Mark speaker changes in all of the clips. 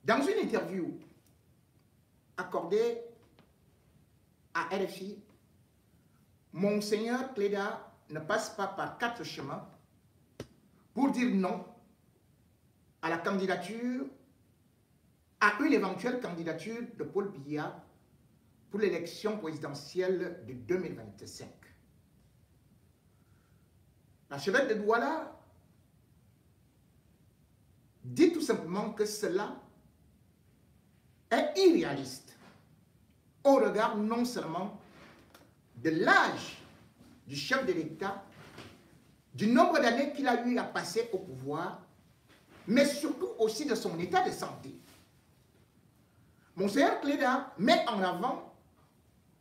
Speaker 1: Dans une interview accordée à RFI, Monseigneur Cléda ne passe pas par 4 chemins pour dire non à la candidature, à une éventuelle candidature de Paul Biya pour l'élection présidentielle de 2025. L'archevêque de Douala dit tout simplement que cela est irréaliste au regard non seulement de l'âge du chef de l'État, du nombre d'années qu'il a eu à passer au pouvoir, mais surtout aussi de son état de santé. Monseigneur Cléda met en avant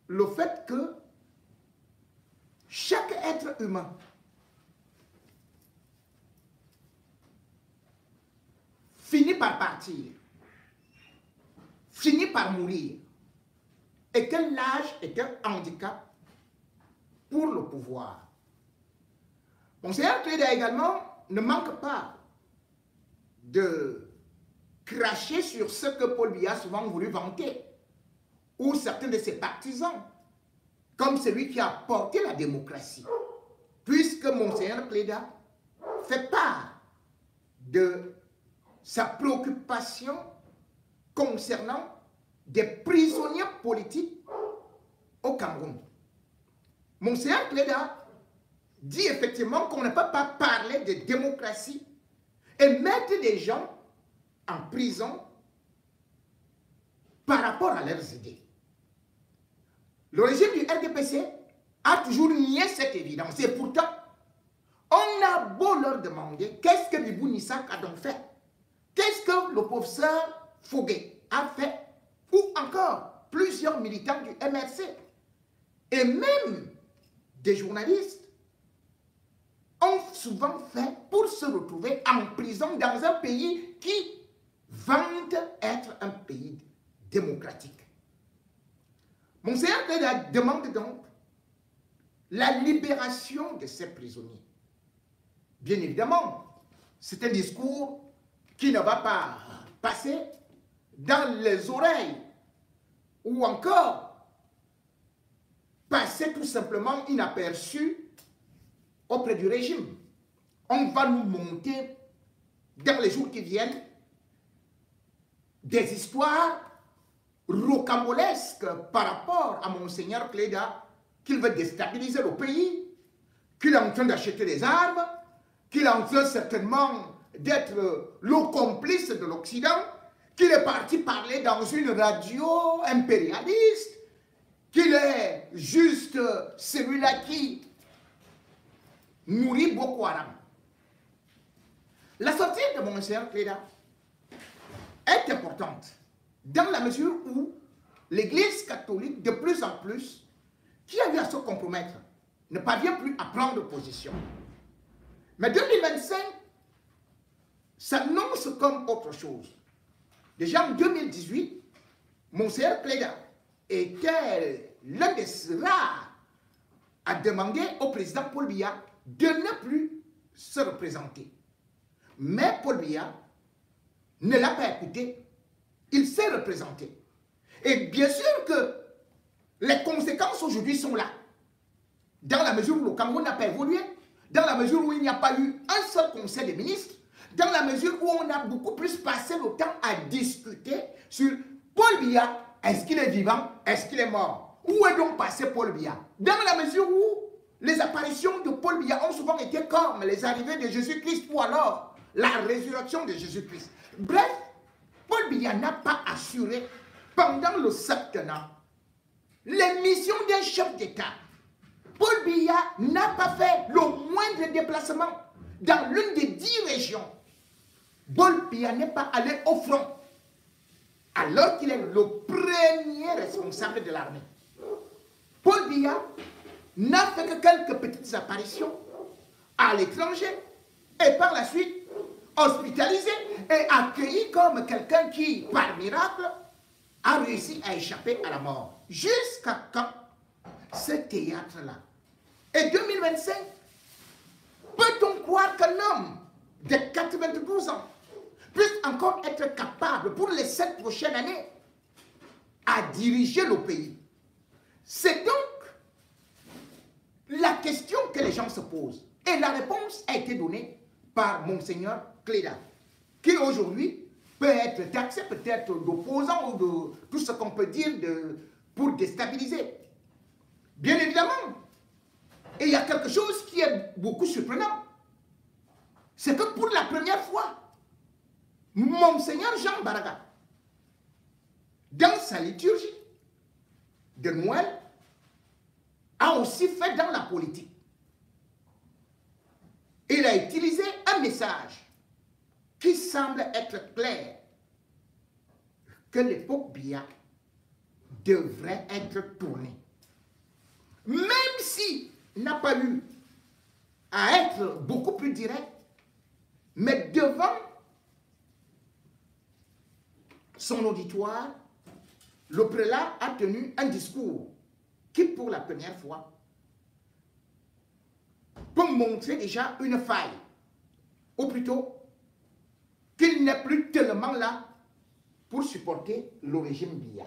Speaker 1: le fait que chaque être humain finit par partir, finit par mourir, et que l'âge est un handicap pour le pouvoir. Monseigneur Cléda également ne manque pas de cracher sur ce que Paul Biya a souvent voulu vanter, ou certains de ses partisans, comme celui qui a porté la démocratie, puisque Monseigneur Cléda fait part de sa préoccupation concernant des prisonniers politiques au Cameroun. Monseigneur Cléda dit effectivement qu'on ne peut pas parler de démocratie et mettre des gens en prison par rapport à leurs idées. Le régime du RDPC a toujours nié cette évidence. Et pourtant, on a beau leur demander qu'est-ce que Bibou Nissak a donc fait, qu'est-ce que le professeur Foguet a fait, ou encore plusieurs militants du MRC, et même des journalistes, ont souvent fait pour se retrouver en prison dans un pays qui vante être un pays démocratique. Monseigneur Cléda demande donc la libération de ces prisonniers. Bien évidemment, c'est un discours qui ne va pas passer dans les oreilles ou encore passer tout simplement inaperçu auprès du régime. On va nous monter dans les jours qui viennent des histoires rocambolesques par rapport à Monseigneur Cléda, qu'il veut déstabiliser le pays, qu'il est en train d'acheter des armes, qu'il est en train certainement d'être le complice de l'Occident, qu'il est parti parler dans une radio impérialiste, qu'il est juste celui-là qui nourrit Boko Haram. La sortie de Monseigneur Cléda est importante dans la mesure où l'Église catholique, de plus en plus, qui a eu à se compromettre, ne parvient plus à prendre position. Mais 2025 s'annonce comme autre chose. Déjà en 2018, Monseigneur Cléda était l'un des rares à demander au président Paul Biya de ne plus se représenter. Mais Paul Biya ne l'a pas écouté. Il s'est représenté. Et bien sûr que les conséquences aujourd'hui sont là. Dans la mesure où le Cameroun n'a pas évolué, dans la mesure où il n'y a pas eu un seul conseil des ministres, dans la mesure où on a beaucoup plus passé le temps à discuter sur Paul Biya, est-ce qu'il est vivant, est-ce qu'il est mort? Où est donc passé Paul Biya? Dans la mesure où les apparitions de Paul Biya ont souvent été comme les arrivées de Jésus-Christ ou alors la résurrection de Jésus-Christ. Bref, Paul Biya n'a pas assuré pendant le septennat les missions d'un chef d'État. Paul Biya n'a pas fait le moindre déplacement dans l'une des 10 régions. Paul Biya n'est pas allé au front, alors qu'il est le premier responsable de l'armée. Paul Biya n'a fait que quelques petites apparitions à l'étranger et par la suite hospitalisé et accueilli comme quelqu'un qui, par miracle, a réussi à échapper à la mort. Jusqu'à quand ce théâtre-là? Et 2025, peut-on croire qu'un homme de 92 ans puisse encore être capable pour les 7 prochaines années à diriger le pays? C'est donc la question que les gens se posent. Et la réponse a été donnée par Monseigneur Cléda, qui aujourd'hui peut être taxé peut-être d'opposant ou de tout ce qu'on peut dire pour déstabiliser. Bien évidemment. Et il y a quelque chose qui est beaucoup surprenant. C'est que pour la première fois, Monseigneur Jean Baraga, dans sa liturgie de Noël, a aussi fait dans la politique. Il a utilisé un message qui semble être clair, que l'époque Biya devrait être tournée. Même s'il n'a pas eu à être beaucoup plus direct, mais devant son auditoire, le prélat a tenu un discours qui, pour la première fois, peut montrer déjà une faille, ou plutôt qu'il n'est plus tellement là pour supporter le régime Biya.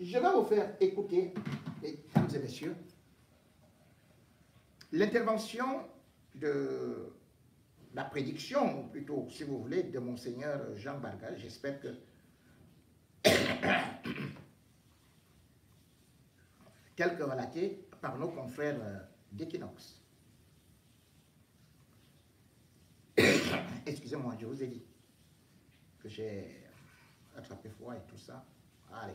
Speaker 1: Je vais vous faire écouter, mesdames et messieurs, l'intervention de la prédiction, ou plutôt, si vous voulez, de Monseigneur Jean Baraga. J'espère que tel que relaté par nos confrères d'Equinox. Excusez-moi, je vous ai dit que j'ai attrapé froid et tout ça. Allez.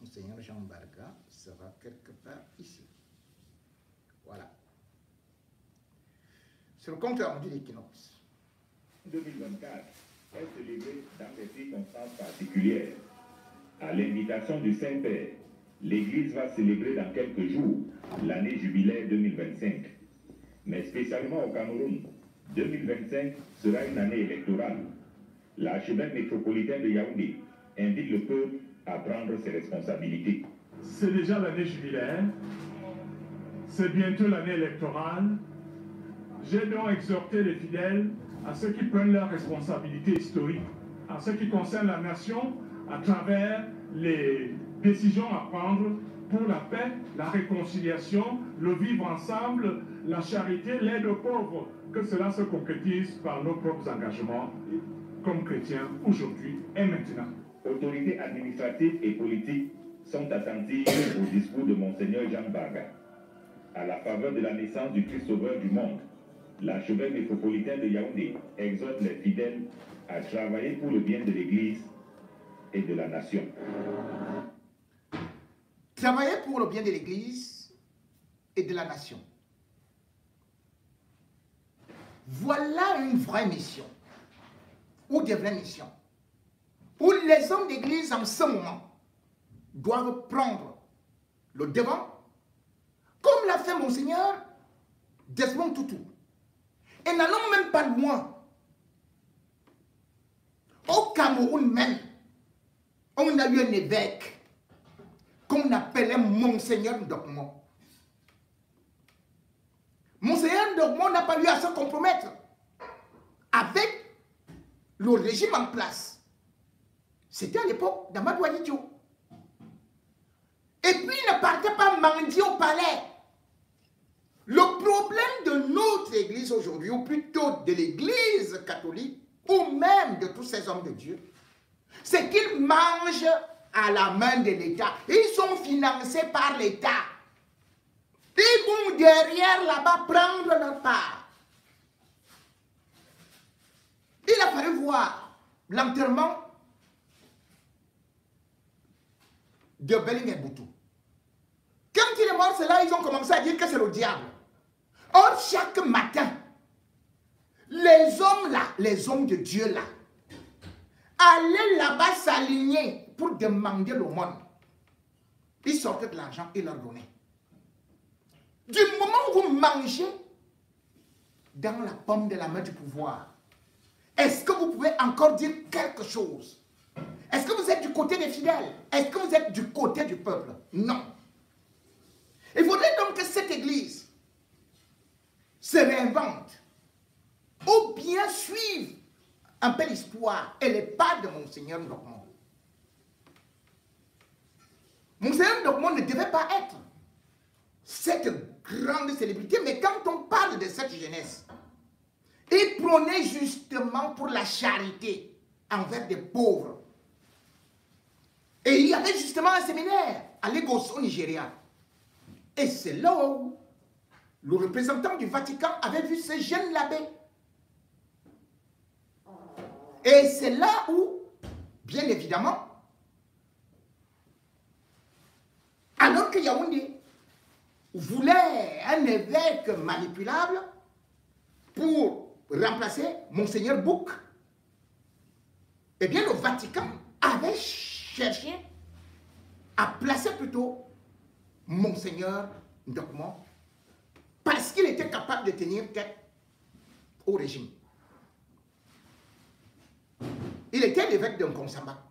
Speaker 1: Monseigneur Jean Baraga sera quelque part ici. Voilà. C'est le compte rendu d'Equinox.
Speaker 2: 2024 est célébré dans des circonstances particulières. À l'invitation du Saint-Père, l'Église va célébrer dans quelques jours l'année jubilaire 2025. Mais spécialement au Cameroun, 2025 sera une année électorale. L'archevêque métropolitain de Yaoundé invite le peuple à prendre ses responsabilités.
Speaker 3: C'est déjà l'année jubilaire, c'est bientôt l'année électorale. J'ai donc exhorté les fidèles à ceux qui prennent leurs responsabilités historiques, à ce qui concerne la nation, à travers les décisions à prendre pour la paix, la réconciliation, le vivre ensemble, la charité, l'aide aux pauvres, que cela se concrétise par nos propres engagements comme chrétiens aujourd'hui et maintenant.
Speaker 2: Autorités administratives et politiques sont attentives au discours de Monseigneur Jean Baraga. À la faveur de la naissance du Christ Sauveur du monde, l'archevêque métropolitain de Yaoundé exhorte les fidèles à travailler pour le bien de l'Église et de la nation.
Speaker 1: Travailler pour le bien de l'Église et de la nation. Voilà une vraie mission, ou des vraies missions, où les hommes d'Église en ce moment doivent prendre le devant, comme l'a fait Monseigneur Desmond Tutu. Et n'allons même pas loin. Au Cameroun même, on a eu un évêque qu'on appelait Monseigneur Ndokmo. Monseigneur Ndokmo n'a pas eu à se compromettre avec le régime en place. C'était à l'époque d'Amadou Ahidjo. Et puis il ne partait pas mendier au palais. Le problème de notre église aujourd'hui, ou plutôt de l'église catholique, ou même de tous ces hommes de Dieu, c'est qu'ils mangent à la main de l'État. Ils sont financés par l'État. Ils vont derrière là-bas prendre leur part. Il a fallu voir l'enterrement de Bellinguer-Boutou. Quand il est mort, c'est là qu'ils ont commencé à dire que c'est le diable. Or, chaque matin, les hommes là, les hommes de Dieu là, allaient là-bas s'aligner pour demander l'aumône. Ils sortaient de l'argent et leur donnaient. Du moment où vous mangez dans la paume de la main du pouvoir, est-ce que vous pouvez encore dire quelque chose? Est-ce que vous êtes du côté des fidèles? Est-ce que vous êtes du côté du peuple? Non. Il faudrait donc que cette église se réinventent, ou bien suivent un peu l'histoire et les pas de Monseigneur Ndokmo. Monseigneur Ndokmo ne devait pas être cette grande célébrité, mais quand on parle de cette jeunesse, il prônait justement pour la charité envers des pauvres. Et il y avait justement un séminaire à Lagos au Nigeria. Et c'est là où le représentant du Vatican avait vu ce jeune l'abbé. Et c'est là où, bien évidemment, alors que Yaoundé voulait un évêque manipulable pour remplacer Monseigneur Bouk, eh bien le Vatican avait cherché à placer plutôt Monseigneur Ndokmo parce qu'il était capable de tenir tête au régime. Il était l'évêque d'Nkonsamba.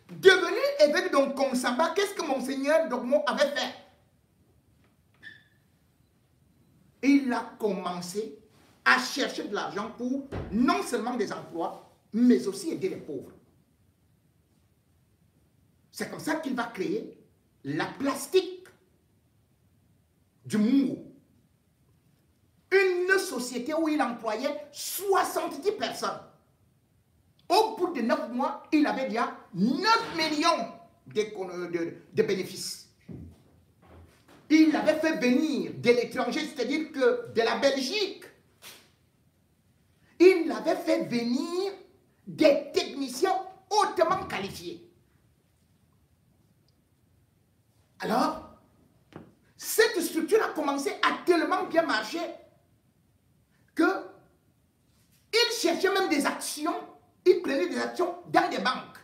Speaker 1: Devenu évêque d'Nkonsamba, qu'est-ce que Monseigneur Ndokmo avait fait? Il a commencé à chercher de l'argent pour non seulement des emplois, mais aussi aider les pauvres. C'est comme ça qu'il va créer la plastique du Mungo. Une société où il employait 70 personnes. Au bout de 9 mois, il avait déjà 9 millions de bénéfices. Il avait fait venir de l'étranger, c'est-à-dire que de la Belgique. Il avait fait venir des techniciens hautement qualifiés. Alors, cette structure a commencé à tellement bien marcher que il cherchait même des actions, il prenait des actions dans des banques.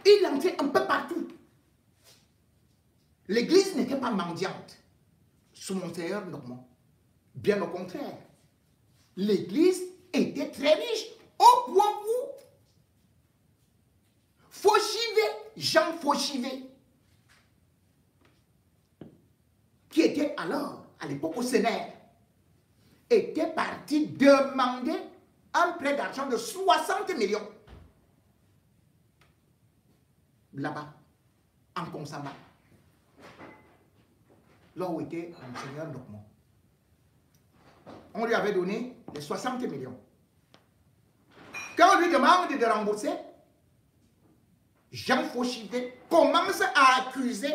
Speaker 1: Il entrait un peu partout. L'église n'était pas mendiante sous Monseigneur Ndokmo. Bien au contraire. L'église était très riche au point où Fauchivé, Jean Fauchivé, qui était alors, à l'époque au Sénat, était parti demander un prêt d'argent de 60 millions. Là-bas, en Konsamba. Là où était Monseigneur Ndokmo. On lui avait donné les 60 millions. Quand on lui demande de rembourser, Jean Fauchivé commence à accuser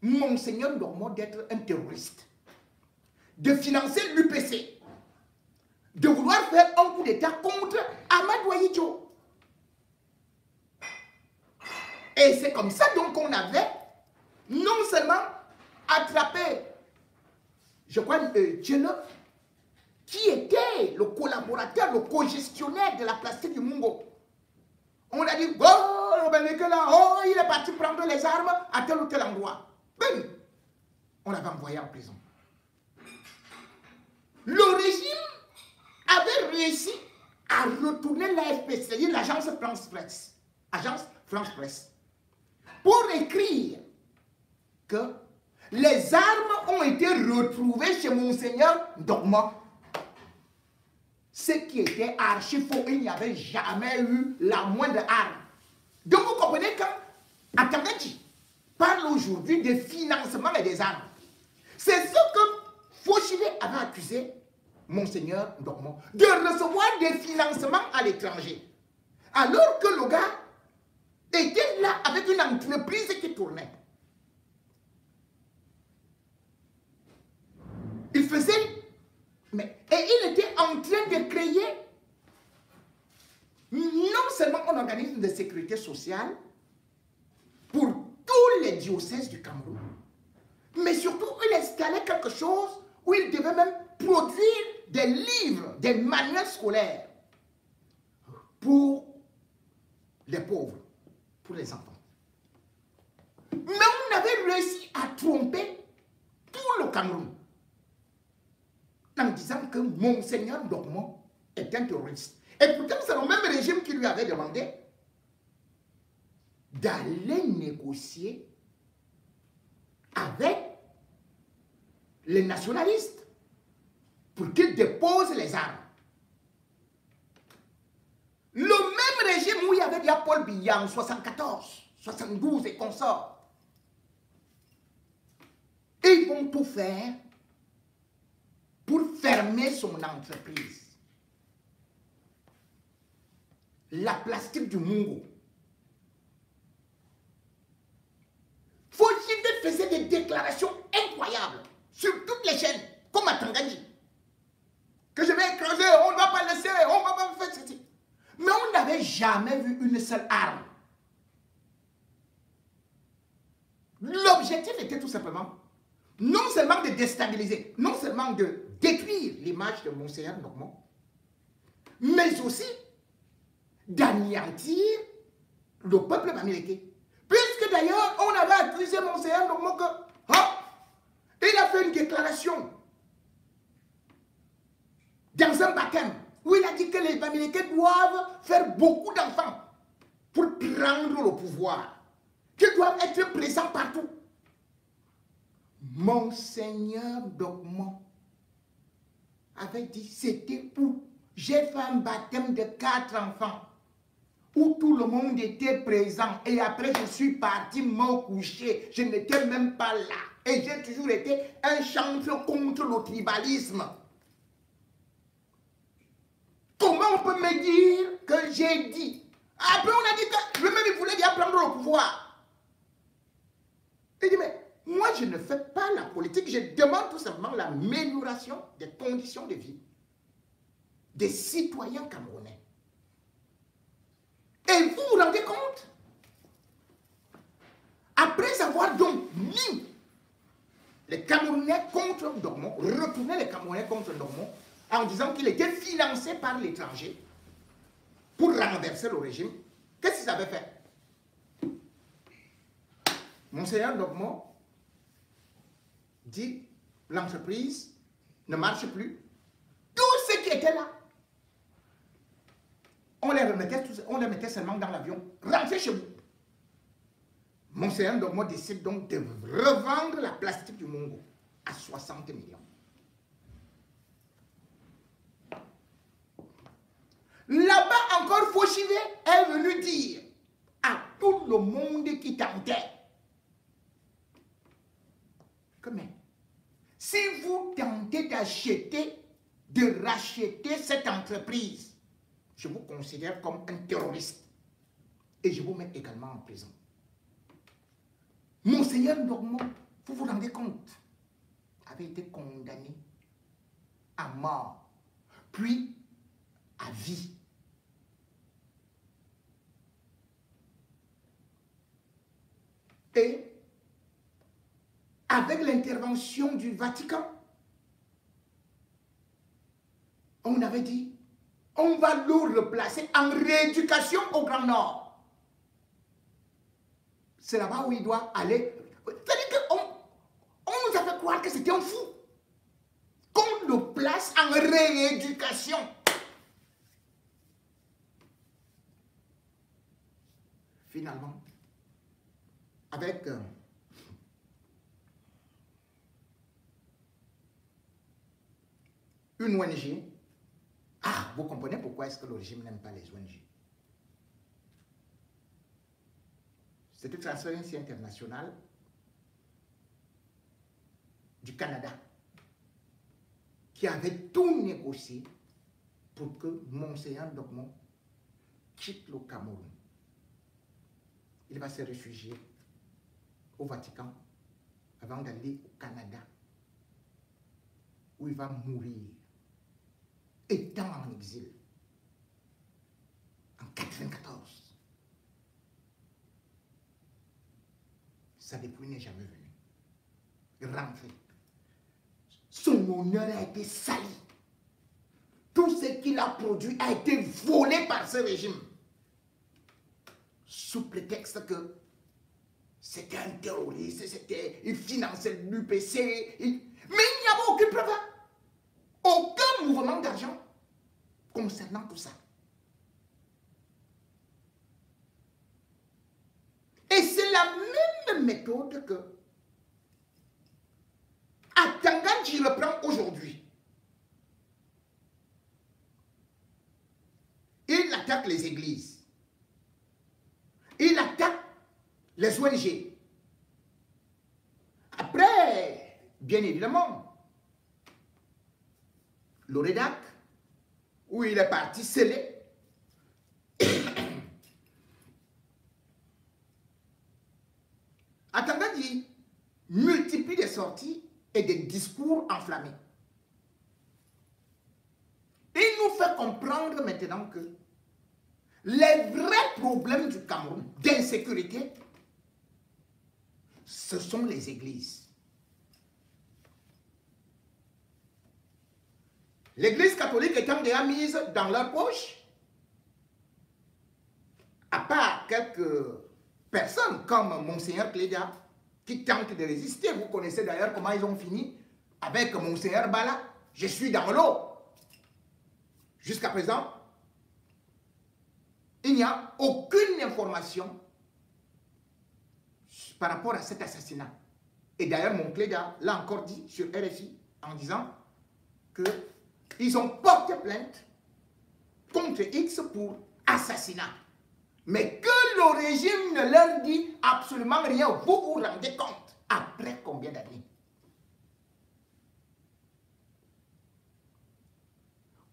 Speaker 1: Monseigneur Ndokmo d'être un terroriste, de financer l'UPC, de vouloir faire un coup d'État contre Amadou Ahidjo. Et c'est comme ça donc qu'on avait non seulement attrapé, je crois, Tchelo, qui était le collaborateur, le co-gestionnaire de la plastique du Mungo. On a dit, oh, il est parti prendre les armes à tel ou tel endroit. Ben, on l'avait envoyé en prison. Le régime avait réussi à retourner l'AFP, c'est-à-dire l'agence France Presse. Agence France Presse. Pour écrire que les armes ont été retrouvées chez Monseigneur Ndokmo. Ce qui était archi faux, il n'y avait jamais eu la moindre arme. Donc vous comprenez quand Atameti parle aujourd'hui de financement et des armes. C'est ce que Fauchivé avait accusé Monseigneur Ndokmo, de recevoir des financements à l'étranger. Alors que le gars était là avec une entreprise qui tournait. Il faisait... Et il était en train de créer non seulement un organisme de sécurité sociale pour tous les diocèses du Cameroun, mais surtout il installait quelque chose où il devait même produire des livres, des manuels scolaires pour les pauvres, pour les enfants. Mais on avait réussi à tromper tout le Cameroun en disant que Monseigneur Ndokmo est un terroriste. Et pourtant, c'est le même régime qui lui avait demandé d'aller négocier avec les nationalistes pour qu'ils déposent les armes. Le même régime où il y avait déjà Paul Biya en 74, 72 et consorts. Ils vont tout faire pour fermer son entreprise. La plastique du Mungo. Fojide faisait des déclarations incroyables sur toutes les chaînes, comme à Tanganyika. Que je vais écraser, on ne va pas laisser, on ne va pas faire ceci. Mais on n'avait jamais vu une seule arme. L'objectif était tout simplement, non seulement de déstabiliser, non seulement de détruire l'image de Monseigneur Normand, mais aussi d'anéantir le peuple bamileke. Puisque d'ailleurs, on avait accusé Monseigneur Normand que, il a fait une déclaration dans un baptême où il a dit que les Bamileke doivent faire beaucoup d'enfants pour prendre le pouvoir, qu'ils doivent être présents partout. Monseigneur Normand avait dit, c'était où? J'ai fait un baptême de 4 enfants où tout le monde était présent et après je suis parti me coucher. Je n'étais même pas là et j'ai toujours été un champion contre le tribalisme. Comment on peut me dire que j'ai dit? Après on a dit que lui-même il voulait bien prendre le pouvoir. Il dit mais moi je ne fais pas la politique, je demande tout simplement l'amélioration des conditions de vie des citoyens camerounais. Et vous vous rendez compte? Après avoir donc mis les Camerounais contre Normand, retourné les Camerounais contre Normand, en disant qu'il était financé par l'étranger pour renverser le régime, qu'est-ce qu'ils avaient fait? Monseigneur Normand dit l'entreprise ne marche plus. Tous ceux qui étaient là, on les mettait seulement dans l'avion. Rentrez chez vous. Monseigneur Normand décide donc de revendre la plastique du Mungo à 60 millions. Là-bas encore, Fauchivé est venu dire à tout le monde qui tentait que mais si vous tentez d'acheter, de racheter cette entreprise, je vous considère comme un terroriste et je vous mets également en prison. Monseigneur Normand, vous vous rendez compte, avait été condamné à mort, puis à vie. Et avec l'intervention du Vatican, on avait dit, on va le replacer en rééducation au Grand Nord. C'est là-bas où il doit aller. C'est-à-dire qu'on nous a fait croire que c'était un fou. Qu'on le place en rééducation. Finalement, avec une ONG, vous comprenez pourquoi est-ce que le régime n'aime pas les ONG. C'était Transparency International du Canada qui avait tout négocié pour que Monseigneur Normand quitte le Cameroun. Il va se réfugier au Vatican avant d'aller au Canada où il va mourir étant en exil en 1994. Sa dépouille n'est jamais venue. Rentré. Son honneur a été sali. Tout ce qu'il a produit a été volé par ce régime. Sous prétexte que c'était un terroriste, il finançait l'UPC. Mais il n'y avait aucune preuve. Aucun mouvement d'argent concernant tout ça. Et c'est la même méthode que à Tanganyika, Kandji reprend aujourd'hui. Il attaque les églises. Il attaque les ONG. Après, bien évidemment, le rédac, où il est parti sceller, Kandji multiplie des sorties et des discours enflammés. Il nous fait comprendre maintenant que les vrais problèmes du Cameroun d'insécurité, ce sont les églises. L'église catholique étant déjà mise dans leur poche, à part quelques personnes comme Monseigneur Cléda, qui tentent de résister. Vous connaissez d'ailleurs comment ils ont fini avec Monseigneur Bala. Je suis dans l'eau. Jusqu'à présent, il n'y a aucune information par rapport à cet assassinat. Et d'ailleurs, mon Cléda l'a encore dit sur RFI en disant qu'ils ont porté plainte contre X pour assassinat. Mais que le régime ne leur dit absolument rien. Vous vous rendez compte après combien d'années?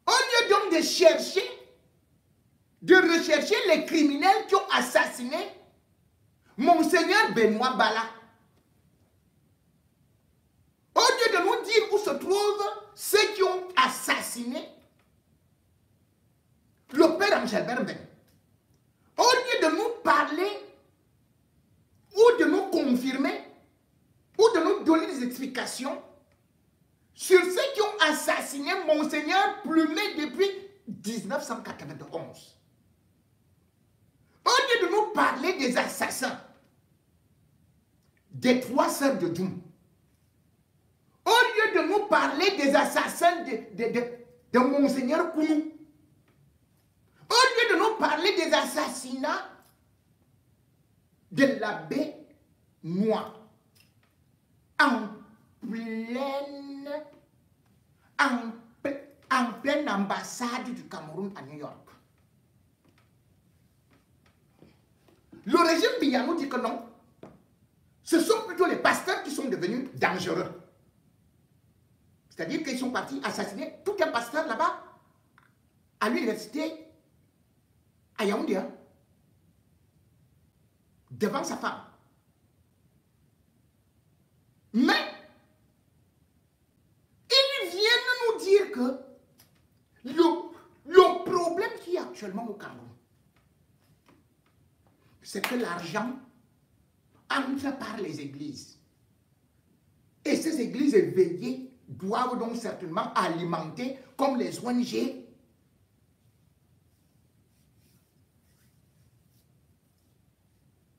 Speaker 1: Au lieu donc de rechercher les criminels qui ont assassiné Monseigneur Benoît Bala, au lieu de nous dire où se trouvent ceux qui ont assassiné le père Angel Berben, au lieu de nous parler ou de nous confirmer ou de nous donner des explications sur ceux qui ont assassiné Monseigneur Plumet depuis 1991. Au lieu de nous parler des assassins des 3 sœurs de Doum, au lieu de nous parler des assassins de Monseigneur Kounou, au lieu de nous parler des assassinats de l'abbé Noir en pleine ambassade du Cameroun à New York. Le régime Biya nous dit que non. Ce sont plutôt les pasteurs qui sont devenus dangereux. C'est-à-dire qu'ils sont partis assassiner tout un pasteur là-bas à l'université à Yaoundé, devant sa femme. Mais ils viennent nous dire que le problème qui est actuellement au Cameroun, c'est que l'argent entre par les églises. Et ces églises éveillées doivent donc certainement alimenter, comme les ONG,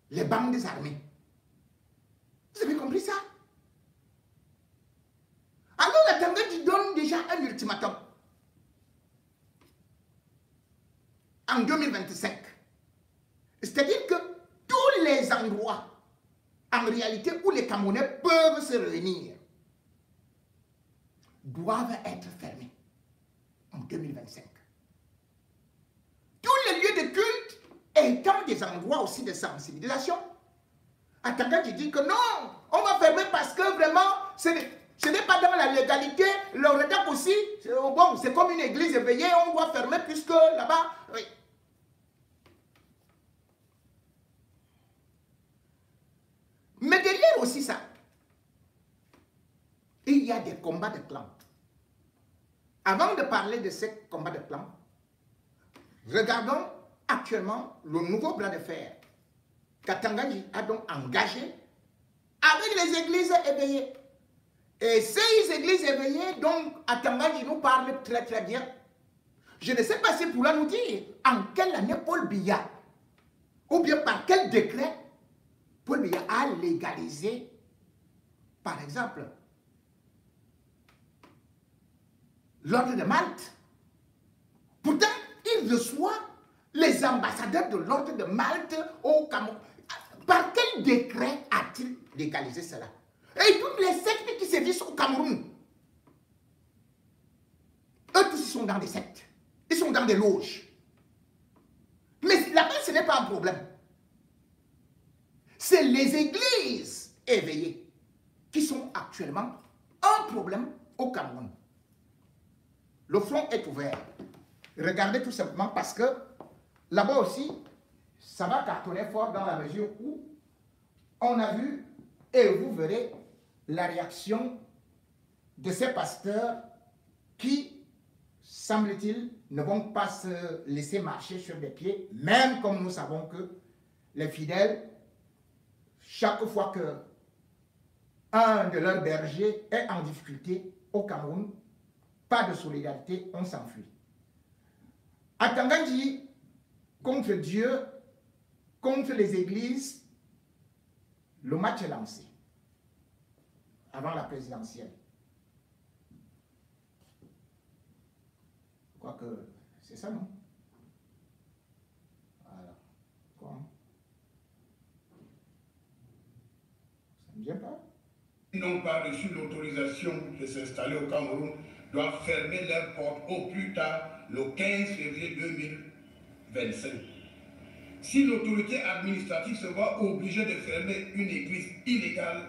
Speaker 1: les bandes des armées. Vous avez compris ça? Alors la Kandji donne déjà un ultimatum. En 2025. C'est-à-dire que tous les endroits, en réalité, où les Camerounais peuvent se réunir, doivent être fermés en 2025. Tous les lieux de culte étant des endroits aussi de sensibilisation. Attends, je dis que non, on va fermer parce que vraiment, ce n'est pas dans la légalité. Le rédac aussi, bon, c'est comme une église éveillée, on doit fermer puisque là-bas, oui. Mais derrière aussi ça, il y a des combats de clans. Avant de parler de ces combats de clans, regardons actuellement le nouveau bras de fer qu'Kandji a donc engagé avec les églises éveillées. Et ces églises éveillées, donc Kandji nous parle très très bien. Je ne sais pas s'il pourra nous dire en quelle année Paul Biya, ou bien par quel décret, Paul Biya a légalisé, par exemple, l'ordre de Malte. Pourtant, il reçoit les ambassadeurs de l'ordre de Malte au Cameroun. Par quel décret a-t-il légalisé cela? Et toutes les sectes qui sévissent au Cameroun, sont dans des sectes. Ils sont dans des loges. Mais là-bas, ce n'est pas un problème. C'est les églises éveillées qui sont actuellement un problème au Cameroun. Le front est ouvert. Regardez tout simplement parce que là-bas aussi, ça va cartonner fort dans la mesure où on a vu, et vous verrez, la réaction de ces pasteurs qui, semble-t-il, ne vont pas se laisser marcher sur des pieds, même comme nous savons que les fidèles, chaque fois que un de leurs bergers est en difficulté au Cameroun, pas de solidarité, on s'enfuit. À Tangandji, contre Dieu, contre les églises, le match est lancé avant la présidentielle. Je crois que c'est ça, non? Voilà. Quoi? Ça ne vient pas?
Speaker 4: Ils n'ont pas reçu l'autorisation de s'installer au Cameroun, doivent fermer leurs portes au plus tard le 15 février 2025. Si l'autorité administrative se voit obligée de fermer une église illégale,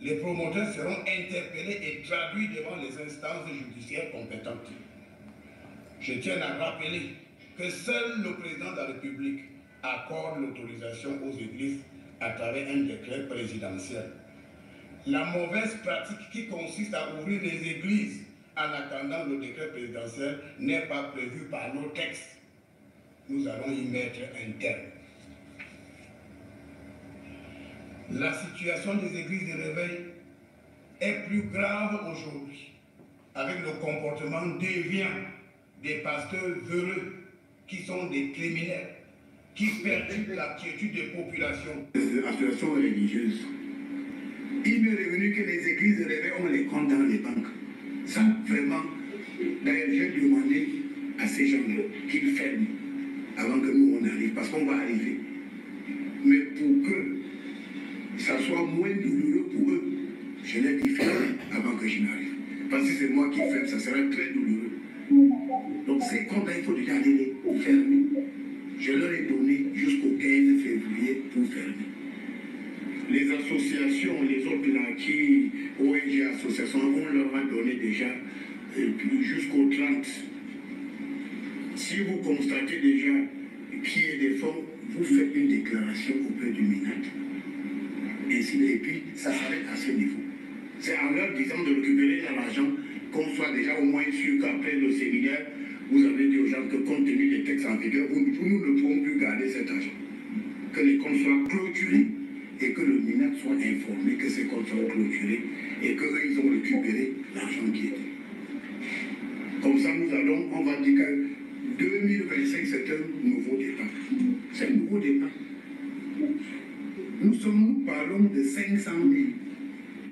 Speaker 4: les promoteurs seront interpellés et traduits devant les instances judiciaires compétentes. Je tiens à rappeler que seul le président de la République accorde l'autorisation aux églises à travers un décret présidentiel. La mauvaise pratique qui consiste à ouvrir les églises en attendant le décret présidentiel n'est pas prévue par nos textes. Nous allons y mettre un terme. La situation des églises de réveil est plus grave aujourd'hui, avec le comportement déviant des pasteurs heureux qui sont des criminels, qui perturbent la quiétude des populations. Associations religieuses. Il m'est revenu que les églises de réveil, on les compte dans les banques. Ça, vraiment, d'ailleurs, j'ai demandé à ces gens-là qu'ils ferment avant que nous on arrive, parce qu'on va arriver. Mais pour que ça soit moins douloureux pour eux, je l'ai dit fermer avant que je n'arrive. Parce que c'est moi qui ferme, ça serait très douloureux. Donc ces comptes-là, il faut déjà aller les fermer. Je leur ai donné jusqu'au 15 février pour fermer. Les associations, les autres là, qui, ONG associations, on leur a donné déjà jusqu'au 30. Si vous constatez déjà qu'il y a des fonds, vous faites une déclaration auprès du MINAT. Et puis, ça s'arrête à ce niveau. C'est en leur disant de récupérer l'argent qu'on soit déjà au moins sûr qu'après le séminaire, vous avez dit aux gens que compte tenu des textes en vigueur, nous ne pouvons plus garder cet argent. Que les comptes soient clôturés et que le MINAT soit informé que ces comptes sont clôturés et qu'eux, ils ont récupéré l'argent qui était. Comme ça, on va dire que 2025, c'est un nouveau départ. C'est un nouveau départ. Nous parlons de 500 000.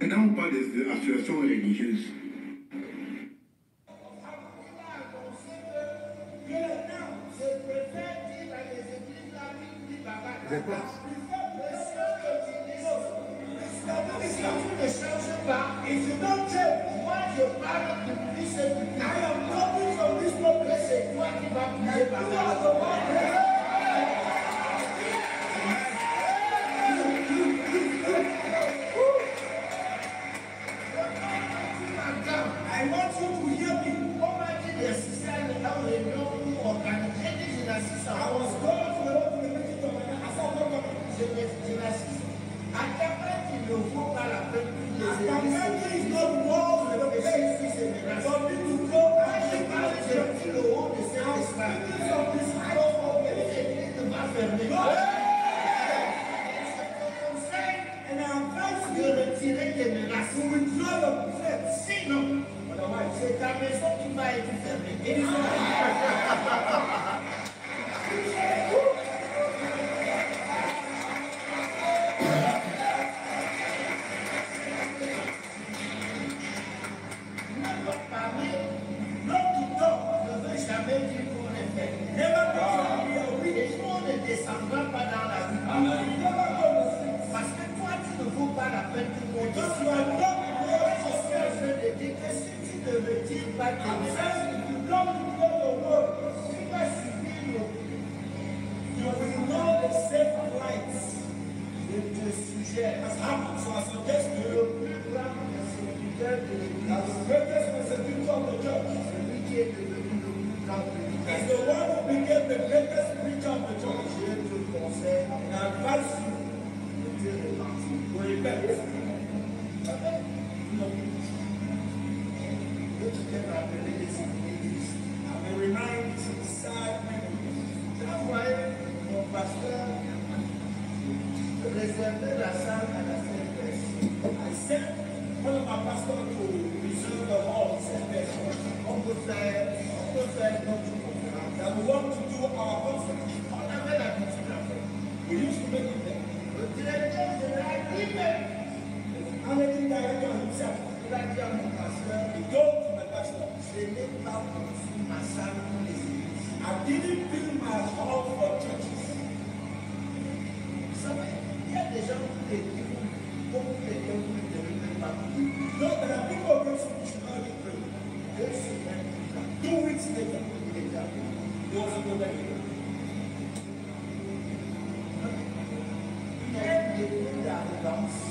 Speaker 4: Maintenant, on parle des associations religieuses.
Speaker 1: Réponse.
Speaker 4: Sinon, c'est ta maison qui va être fermée. Parce que toi, tu ne vaux pas la peine que mon Dieu soit là. Si tu ne retires pas tes messages,
Speaker 5: So I suggest to you, that the greatest persecutor of the church is the one who became the greatest preacher of the church and advised you to repent. I may remind sad memories. That's why mon pasteur réservait la salle à la Sainte-Messe. I sent one of my pastors to reserve the hall in Sainte-Messe. On peut faire notre conférence. That we want to do our conference. On avait l'habitude à faire. We used to make it there. Le directeur général lui-même, managing director himself, il a dit à mon pasteur, he told to my pastor, je n'ai pas conçu ma salle pour les églises. I didn't build my hall for churches. Vous savez, il y a des gens qui écrivent beaucoup quelqu'un qui ne devrait pas. Donc, there are people who should not be praying. 2 weeks later, there was a problem.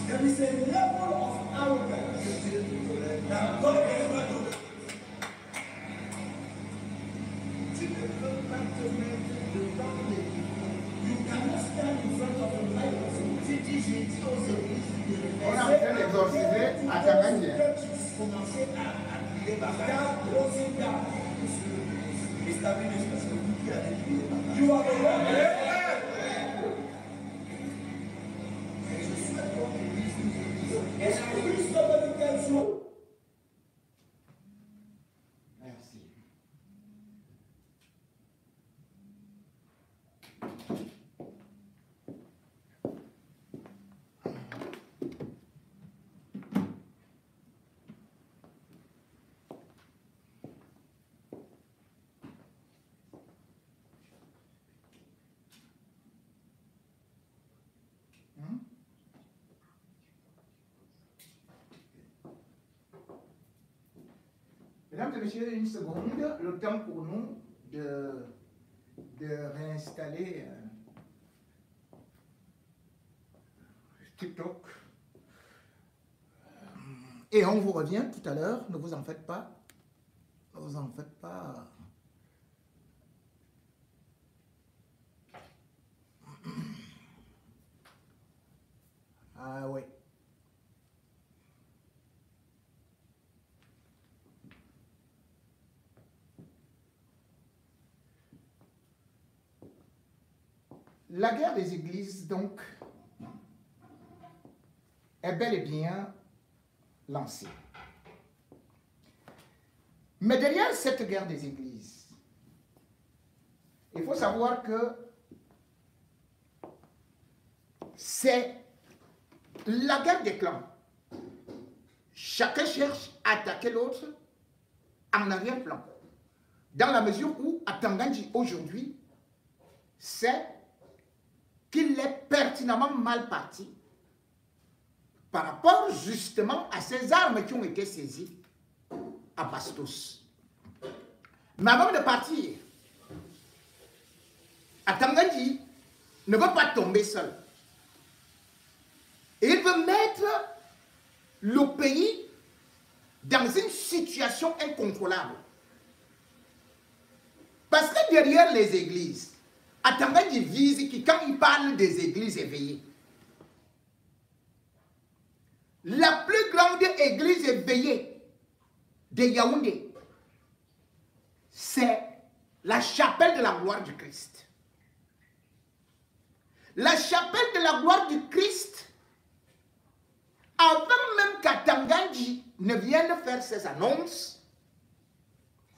Speaker 5: There is a level of arrogance that God is not doing. You cannot stand in front of a light.
Speaker 1: On est en train d'exorciser à Tanganyika.
Speaker 5: You are the one.
Speaker 1: Merci. Mesdames et messieurs, une seconde, le temps pour nous de réinstaller TikTok. Et on vous revient tout à l'heure, ne vous en faites pas. Ne vous en faites pas. Ah oui. La guerre des églises, donc, est bel et bien lancée. Mais derrière cette guerre des églises, il faut savoir que c'est la guerre des clans. Chacun cherche à attaquer l'autre en arrière-plan. Dans la mesure où, à Tanganyika aujourd'hui, c'est qu'il est pertinemment mal parti par rapport justement à ces armes qui ont été saisies à Bastos. Mais avant de partir, Tanganyika ne veut pas tomber seul. Et il veut mettre le pays dans une situation incontrôlable. Parce que derrière les églises, Tanganyika vise qui, quand il parle des églises éveillées, la plus grande église éveillée de Yaoundé, c'est la chapelle de la gloire du Christ. La chapelle de la gloire du Christ, avant même qu'Tanganyika ne vienne faire ses annonces,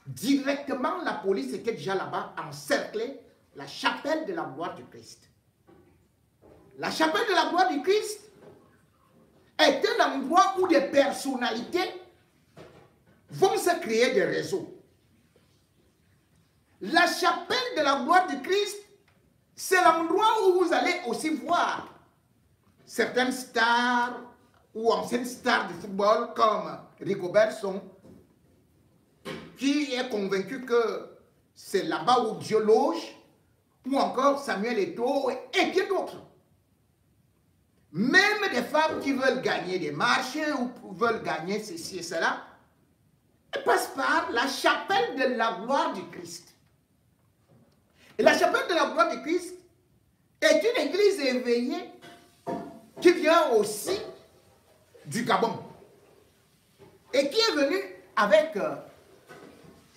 Speaker 1: directement la police était déjà là-bas, encerclée, la chapelle de la gloire du Christ. La chapelle de la gloire du Christ est un endroit où des personnalités vont se créer des réseaux. La chapelle de la gloire du Christ, c'est l'endroit où vous allez aussi voir certaines stars ou anciennes stars de football comme Rigobert Song, qui est convaincu que c'est là-bas où Dieu loge, ou encore Samuel Eto'o et bien d'autres. même des femmes qui veulent gagner des marchés ou veulent gagner ceci et cela, elles passent par la chapelle de la gloire du Christ. Et la chapelle de la gloire du Christ est une église éveillée qui vient aussi du Gabon et qui est venue avec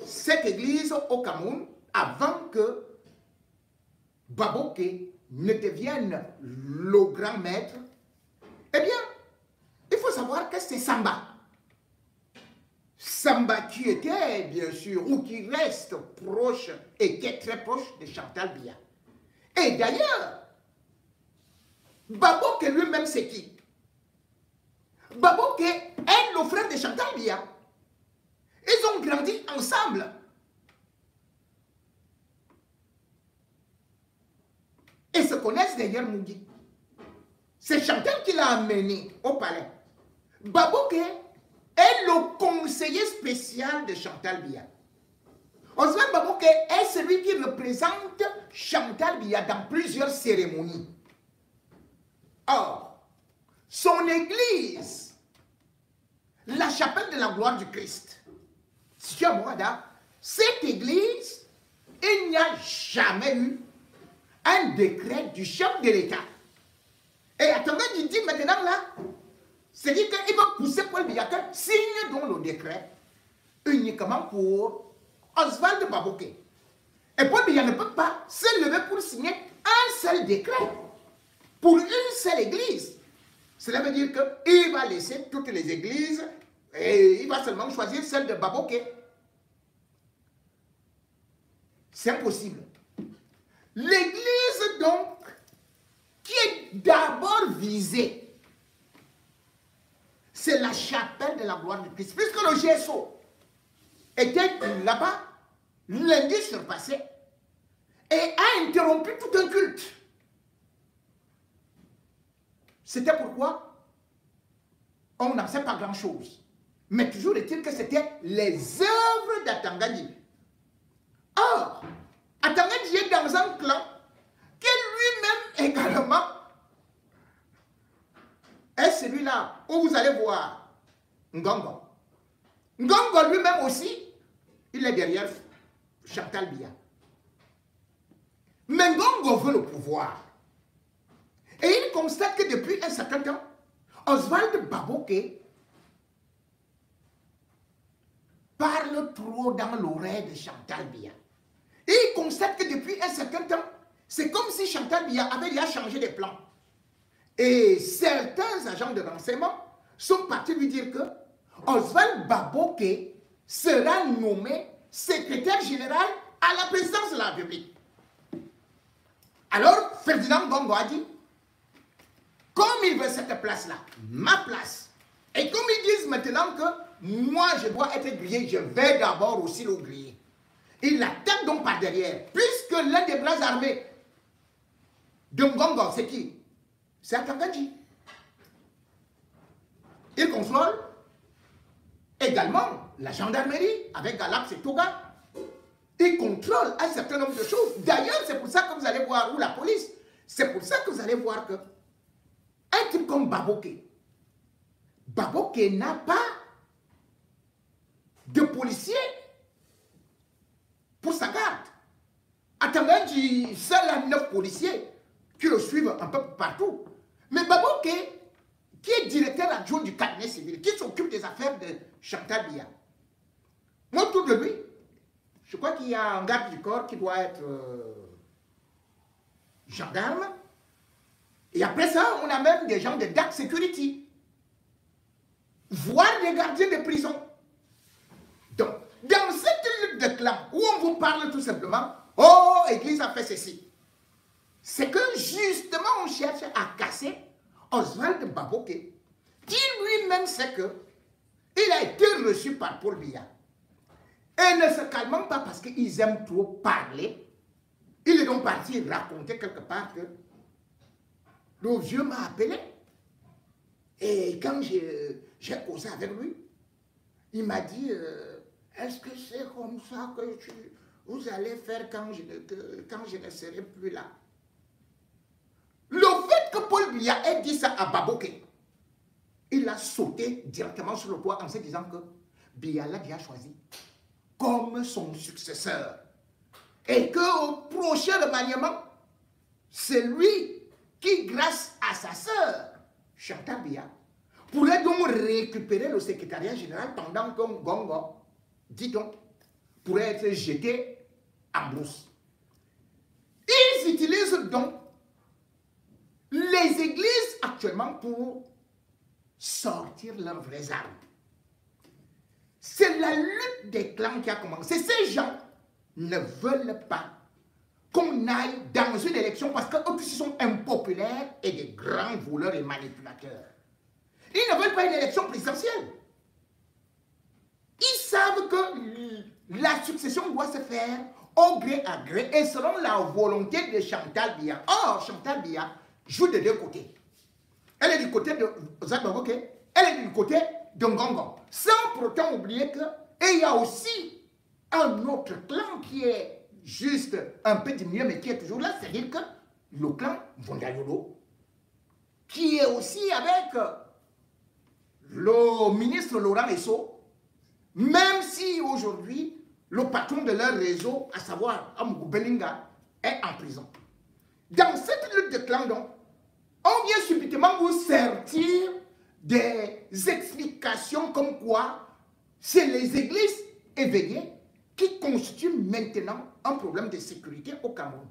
Speaker 1: cette église au Cameroun avant que Baboké ne devienne le grand maître. Eh bien, il faut savoir que c'est Samba. Samba qui était, bien sûr, ou qui reste proche et qui est très proche de Chantal Biya. Et d'ailleurs, Baboké lui-même, c'est qui? Baboké est le frère de Chantal Biya. Ils ont grandi ensemble. Et se connaissent derrière Mougui. C'est Chantal qui l'a amené au palais. Baboké est le conseiller spécial de Chantal Biya. Osman Baboké est celui qui représente Chantal Biya dans plusieurs cérémonies. Or, son église, la chapelle de la gloire du Christ, située à Moada, cette église, il n'y a jamais eu un décret du chef de l'État. Et attendez, il dit maintenant là, c'est-à-dire qu'il va pousser Paul Biya, signe donc le décret uniquement pour Oswald Baboké. Et Paul Biya ne peut pas se lever pour signer un seul décret pour une seule église. Cela veut dire qu'il va laisser toutes les églises et il va seulement choisir celle de Baboké. C'est impossible. L'église donc qui est d'abord visée, c'est la chapelle de la gloire du Christ. Puisque le GSO était là-bas lundi surpassé et a interrompu tout un culte. C'était pourquoi on n'en sait pas grand-chose. Mais toujours est-il que c'était les œuvres d'Atangani. Or, Atangani est dans un clan qui lui-même également est celui-là où vous allez voir Ngongo. Ngongo lui-même aussi, il est derrière Chantal Biya. Mais Ngongo veut le pouvoir. Et il constate que depuis un certain temps, Oswald Baboké parle trop dans l'oreille de Chantal Biya. Et il constate que depuis un certain temps, c'est comme si Chantal Biya avait déjà changé de plan. Et certains agents de renseignement sont partis lui dire que Oswald Baboké sera nommé secrétaire général à la présidence de la République. Alors, Ferdinand Ngongo a dit, comme il veut cette place-là, ma place, et comme ils disent maintenant que moi je dois être grillé, je vais d'abord aussi le griller. Il l'attaque donc par derrière, puisque l'un des bras armés de Ngongo, c'est qui? C'est Atangani. Il contrôle également la gendarmerie avec Galax et Toga. Il contrôle un certain nombre de choses. D'ailleurs, c'est pour ça que vous allez voir, ou la police, c'est pour ça que vous allez voir que un type comme Baboké, Baboké n'a pas de policier pour sa garde. Atangani, seul a 9 policiers qui le suivent un peu partout. Mais Baboké, qui est directeur adjoint du cabinet civil, qui s'occupe des affaires de Chantal Biya, moi, autour de lui, je crois qu'il y a un garde du corps qui doit être gendarme. Et après ça, on a même des gens de dark security, voire des gardiens de prison. Donc, dans cette lutte de clan, où on vous parle tout simplement, oh, Église a fait ceci, c'est que justement on cherche à casser Oswald Baboké, qui lui-même sait que il a été reçu par Paul Biya. Et ne se calmant pas parce qu'ils aiment trop parler, il est donc parti raconter quelque part que le vieux m'a appelé. Et quand j'ai causé avec lui, il m'a dit, est-ce que c'est comme ça que vous allez faire quand je ne serai plus là? Le fait que Paul Biya ait dit ça à Baboké, il a sauté directement sur le toit en se disant que Biya l'a déjà choisi comme son successeur. Et qu'au prochain remaniement, c'est lui qui, grâce à sa sœur, Chantal Biya, pourrait donc récupérer le secrétariat général pendant que Ngongo, dit-on, pourrait être jeté en brousse. Ils utilisent donc les églises actuellement pour sortir leurs vraies armes. C'est la lutte des clans qui a commencé. Ces gens ne veulent pas qu'on aille dans une élection parce qu'eux aussi sont impopulaires et des grands voleurs et manipulateurs. Ils ne veulent pas une élection présidentielle. Ils savent que la succession doit se faire au gré à gré et selon la volonté de Chantal Biya. Or, Chantal Biya joue de deux côtés. Elle est du côté de Zababoké, elle est du côté de Ngongo. Sans pourtant oublier qu'il y a aussi un autre clan qui est juste un peu diminué, mais qui est toujours là, c'est-à-dire que le clan Vondayolo, qui est aussi avec le ministre Laurent Esso, même si aujourd'hui, le patron de leur réseau, à savoir Amougou Belinga, est en prison. Dans cette lutte de clans, donc, on vient subitement vous sortir des explications comme quoi c'est les églises éveillées qui constituent maintenant un problème de sécurité au Cameroun.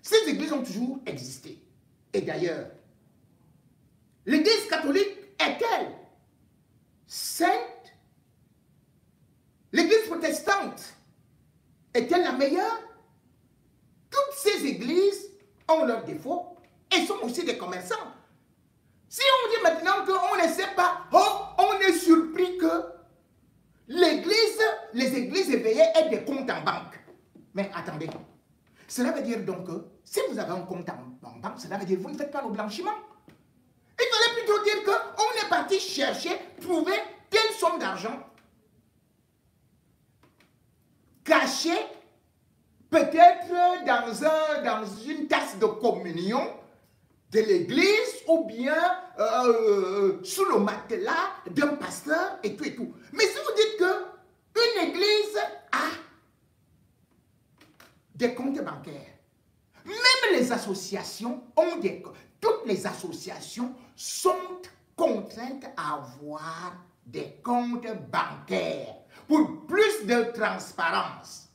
Speaker 1: Ces églises ont toujours existé. Et d'ailleurs, l'église catholique est-elle sainte? L'église protestante est-elle la meilleure? Toutes ces églises ont leurs défauts et sont aussi des commerçants. Si on dit maintenant qu'on ne sait pas, oh, on est surpris que les églises éveillées aient des comptes en banque. Mais attendez, cela veut dire donc que si vous avez un compte en banque, cela veut dire que vous ne faites pas le blanchiment. Il fallait plutôt dire qu'on est parti chercher, trouver telle somme d'argent cachée, peut-être dans une tasse de communion de l'église ou bien sous le matelas d'un pasteur et tout et tout. Mais si vous dites qu'une église a des comptes bancaires, même les associations ont des comptes. Toutes les associations sont contraintes à avoir des comptes bancaires pour plus de transparence.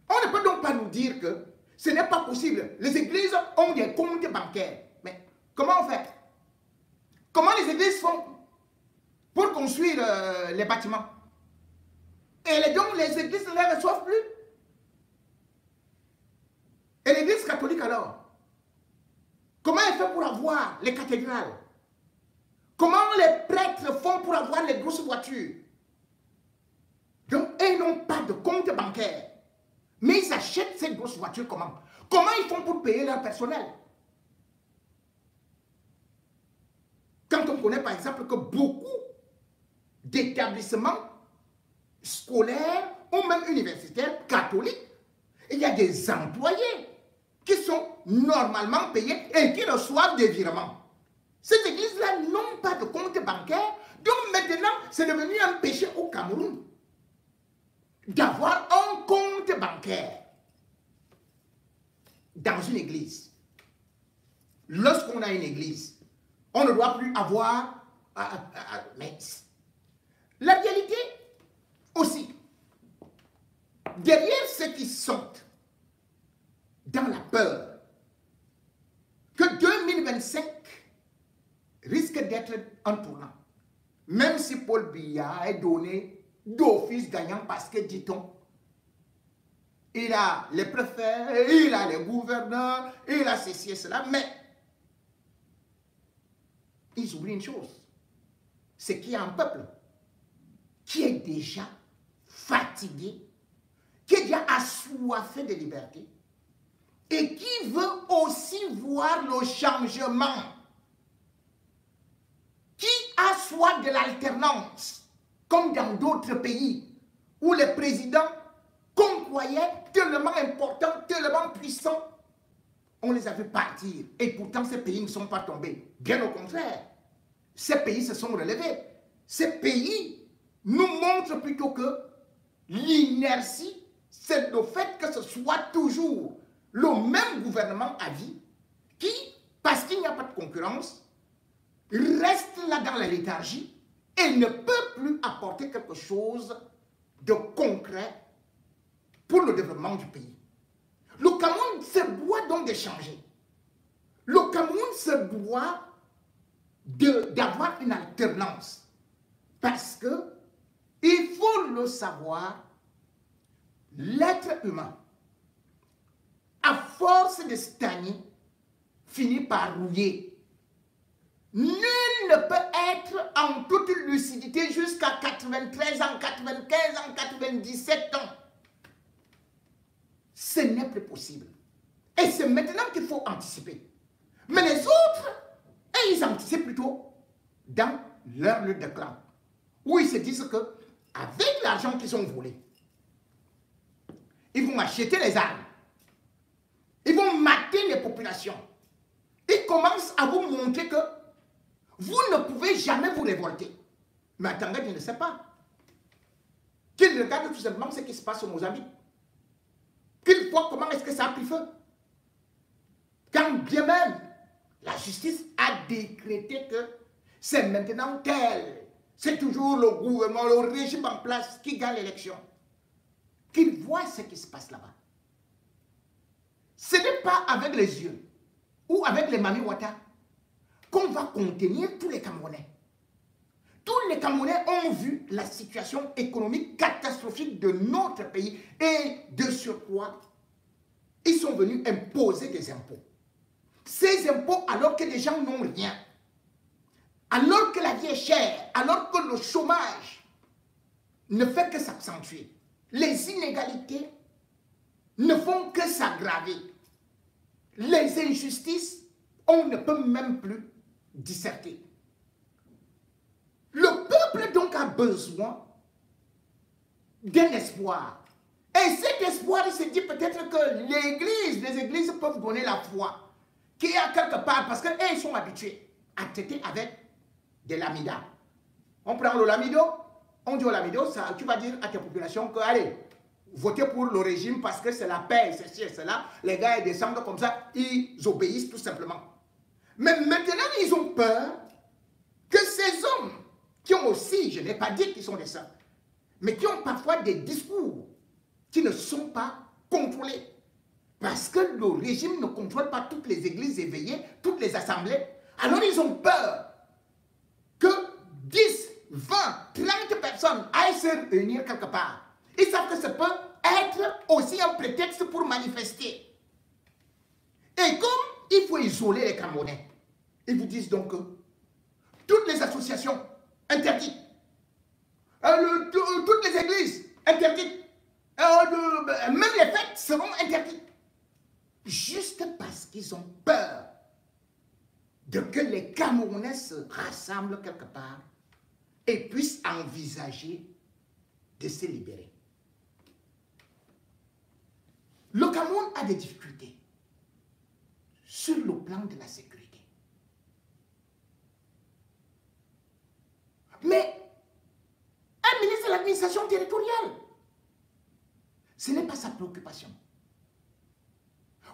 Speaker 1: On ne peut donc pas nous dire que ce n'est pas possible. Les églises ont des comptes bancaires. Mais comment on fait? Comment les églises font pour construire les bâtiments? Et donc les églises ne les reçoivent plus. Et l'église catholique alors? Comment elle fait pour avoir les cathédrales? Comment les prêtres font pour avoir les grosses voitures? Donc, ils n'ont pas de compte bancaire. Mais ils achètent ces grosses voitures comment? Comment ils font pour payer leur personnel? Quand on connaît par exemple que beaucoup d'établissements scolaires ou même universitaires catholiques, il y a des employés qui sont normalement payés et qui reçoivent des virements. Ces églises-là n'ont pas de compte bancaire. Donc maintenant, c'est devenu un péché au Cameroun d'avoir un compte bancaire dans une église. Lorsqu'on a une église, on ne doit plus avoir... mais la réalité aussi, derrière ceux qui sont dans la peur, que 2025 risque d'être un tournant. Même si Paul Biya est donné d'office gagnant parce que, dit-on, il a les préfets, il a les gouverneurs, il a ceci et cela, mais ils oublient une chose, c'est qu'il y a un peuple qui est déjà fatigué, qui est déjà assoiffé de liberté et qui veut aussi voir le changement, qui a soif de l'alternance, comme dans d'autres pays où les présidents qu'on croyait tellement importants, tellement puissants, on les a vus partir. Et pourtant, ces pays ne sont pas tombés. Bien au contraire. Ces pays se sont relevés. Ces pays nous montrent plutôt que l'inertie, c'est le fait que ce soit toujours le même gouvernement à vie qui, parce qu'il n'y a pas de concurrence, reste là dans la léthargie et ne peut plus apporter quelque chose de concret pour le développement du pays. Le Cameroun se doit donc de changer. Le Cameroun se doit d'avoir une alternance. Parce que, il faut le savoir, l'être humain, à force de stagner, finit par rouiller. Nul ne peut être en toute lucidité jusqu'à 93 ans, 95 ans, 97 ans. Ce n'est plus possible. Et c'est maintenant qu'il faut anticiper. Mais les autres, ils anticipent plutôt dans leur lutte de clan. Où ils se disent que, avec l'argent qu'ils ont volé, ils vont acheter les armes. Ils vont mater les populations. Ils commencent à vous montrer que vous ne pouvez jamais vous révolter. Mais attendez, je ne sais pas. Qu'ils regardent tout simplement ce qui se passe au Mozambique. Qu'ils voient comment est-ce que ça a pris feu. Quand bien même la justice a décrété que c'est maintenant tel. C'est toujours le gouvernement, le régime en place qui gagne l'élection. Qu'ils voient ce qui se passe là-bas. Ce n'est pas avec les yeux ou avec les Mami Wata qu'on va contenir tous les Camerounais. Tous les Camerounais ont vu la situation économique catastrophique de notre pays et de surcroît, ils sont venus imposer des impôts. Ces impôts alors que les gens n'ont rien. Alors que la vie est chère, alors que le chômage ne fait que s'accentuer. Les inégalités ne font que s'aggraver. Les injustices, on ne peut même plus disserter. Le peuple donc a besoin d'un espoir. Et cet espoir, il se dit peut-être que les églises peuvent donner la foi qu'il y a quelque part, parce qu'ils sont habitués à traiter avec de l'amida. On prend le lamido, on dit au lamido, ça, tu vas dire à tes populations que, allez, votez pour le régime parce que c'est la paix, c'est ci et cela. Les gars, ils descendent comme ça, ils obéissent tout simplement. Mais maintenant, ils ont peur que ces hommes, qui ont aussi, je n'ai pas dit qu'ils sont des saints, mais qui ont parfois des discours qui ne sont pas contrôlés. Parce que le régime ne contrôle pas toutes les églises éveillées, toutes les assemblées. Alors ils ont peur que 10, 20, 30 personnes aillent se réunir quelque part. Ils savent que ça peut être aussi un prétexte pour manifester. Et comme il faut isoler les Camerounais, ils vous disent donc que toutes les associations interdites, toutes les églises interdites, même les fêtes seront interdites. Juste parce qu'ils ont peur de que les Camerounais se rassemblent quelque part et puissent envisager de se libérer. Le Cameroun a des difficultés sur le plan de la sécurité. Mais un ministre de l'administration territoriale, ce n'est pas sa préoccupation.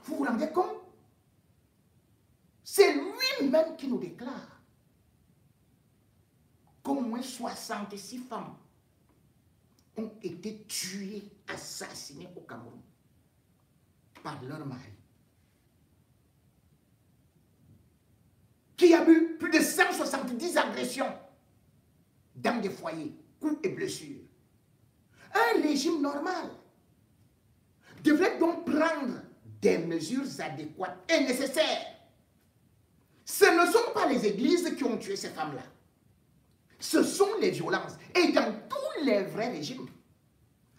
Speaker 1: Vous vous rendez compte? C'est lui-même qui nous déclare qu'au moins 66 femmes ont été tuées, assassinées au Cameroun par leur mari. Qu'il y a eu plus de 170 agressions dans des foyers, coups et blessures. Un régime normal devrait donc prendre des mesures adéquates et nécessaires. Ce ne sont pas les églises qui ont tué ces femmes-là. Ce sont les violences. Et dans tous les vrais régimes,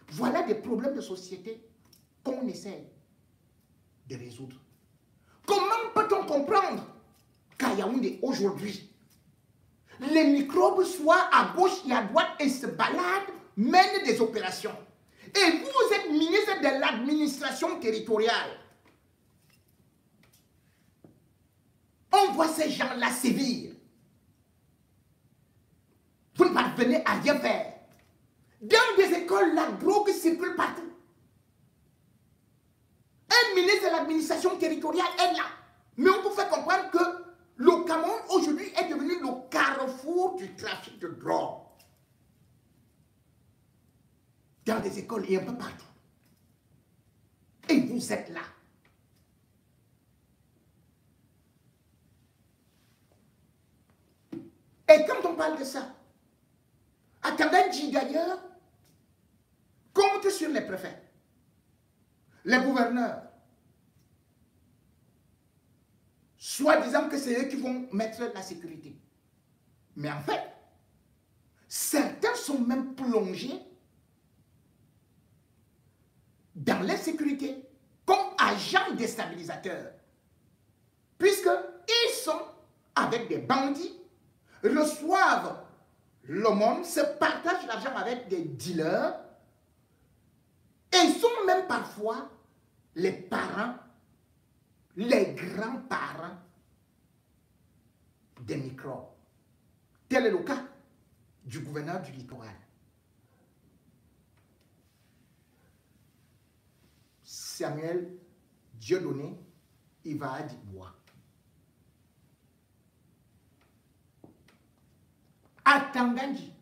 Speaker 1: voilà des problèmes de société qu'on essaie de résoudre. Comment peut-on comprendre qu'à Yaoundé, aujourd'hui, les microbes soient à gauche et à droite et se baladent, mènent des opérations? Et vous êtes ministre de l'administration territoriale. On voit ces gens-là sévir. Vous ne parvenez à rien faire. Dans des écoles, la drogue circule partout. Un ministre de l'administration territoriale est là. Mais on peut faire comprendre que le Cameroun aujourd'hui est devenu le carrefour du trafic de drogue. Dans des écoles et un peu partout. Et vous êtes là. Et quand on parle de ça, Atanganji d'ailleurs compte sur les préfets, les gouverneurs, soit disant que c'est eux qui vont mettre la sécurité. Mais en fait, certains sont même plongés dans l'insécurité comme agents déstabilisateurs, puisqu'ils sont avec des bandits, reçoivent l'aumône, se partagent l'argent avec des dealers et sont même parfois les parents, les grands-parents des microbes. Tel est le cas du gouverneur du littoral. Samuel Dieudonné Iva Dibois. À Tanganji.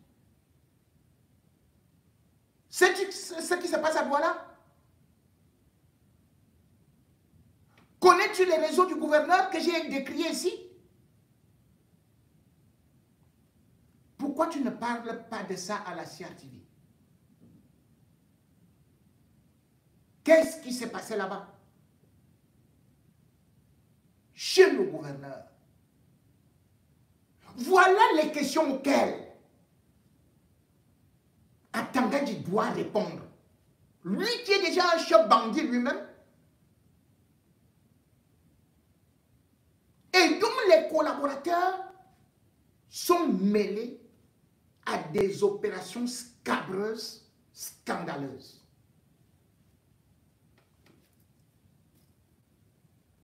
Speaker 1: C'est ce qui se passe à Douala. Connais-tu les réseaux du gouverneur que j'ai décriés ici? Pourquoi tu ne parles pas de ça à la CRTV? Qu'est-ce qui s'est passé là-bas? Chez le gouverneur. Voilà les questions auxquelles Atanganji doit répondre. Lui qui est déjà un chef bandit lui-même. Et dont les collaborateurs sont mêlés à des opérations scabreuses, scandaleuses.